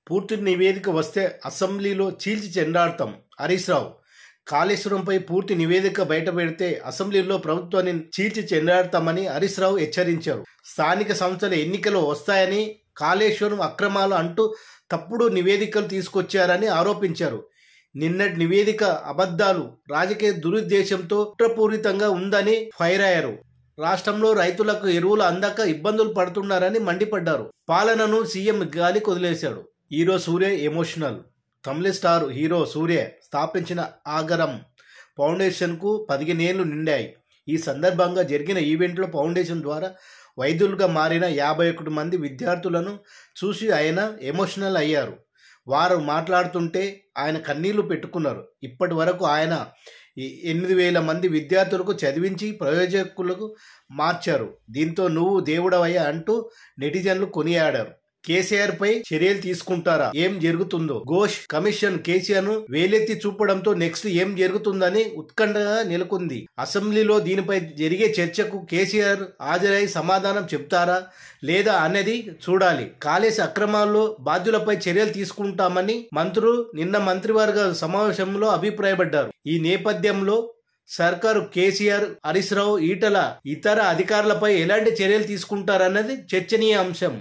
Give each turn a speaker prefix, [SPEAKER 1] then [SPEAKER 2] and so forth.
[SPEAKER 1] పూర్తి నివేదిక వస్తే అసెంబ్లీలో చీల్చి చెండాడతాం. హరీష్ రావు కాళేశ్వరంపై పూర్తి నివేదిక బయటపెడితే అసెంబ్లీలో ప్రభుత్వాన్ని చీల్చి చెండాడతామని హరీష్ రావు హెచ్చరించారు. స్థానిక సంస్థల ఎన్నికలు వస్తాయని, కాళేశ్వరం అక్రమాలు అంటూ తప్పుడు నివేదికలు తీసుకొచ్చారని ఆరోపించారు. నిన్నటి నివేదిక అబద్ధాలు, రాజకీయ దురుద్దేశంతో కుట్రపూరితంగా ఉందని ఫైర్ అయ్యారు. రాష్ట్రంలో రైతులకు ఎరువులు అందక ఇబ్బందులు పడుతున్నారని మండిపడ్డారు. పాలనను సీఎం గాలికి వదిలేశాడు. హీరో సూర్య ఎమోషనల్. తమిళ స్టార్ హీరో సూర్య స్థాపించిన ఆగరం ఫౌండేషన్కు 15 ఏళ్లు నిండాయి. ఈ సందర్భంగా జరిగిన ఈవెంట్లో ఫౌండేషన్ ద్వారా వైద్యులుగా మారిన 51 మంది విద్యార్థులను చూసి ఆయన ఎమోషనల్ అయ్యారు. వారు మాట్లాడుతుంటే ఆయన కన్నీళ్లు పెట్టుకున్నారు. ఇప్పటి వరకు ఆయన 8,000 మంది విద్యార్థులకు చదివించి ప్రయోజకులకు మార్చారు. దీంతో నువ్వు దేవుడవయ్యా అంటూ నెటిజన్లు కొనియాడారు. కేసీఆర్ పై చర్యలు తీసుకుంటారా? ఏం జరుగుతుందో? ఘోష్ కమిషన్ కేసీఆర్ ను వేలెత్తి చూపడంతో నెక్స్ట్ ఏం జరుగుతుందని ఉత్కంఠగా నెలకొంది. అసెంబ్లీలో దీనిపై జరిగే చర్చకు కేసీఆర్ హాజరై సమాధానం చెప్తారా లేదా అనేది చూడాలి. కాళేశ్వరం అక్రమాల్లో బాధ్యులపై చర్యలు తీసుకుంటామని మంత్రులు నిన్న మంత్రివర్గ సమావేశంలో అభిప్రాయపడ్డారు. ఈ నేపథ్యంలో సర్కారు కేసీఆర్, హరీష్ రావు, ఈటల ఇతర అధికారులపై ఎలాంటి చర్యలు తీసుకుంటారన్నది చర్చనీయాంశం.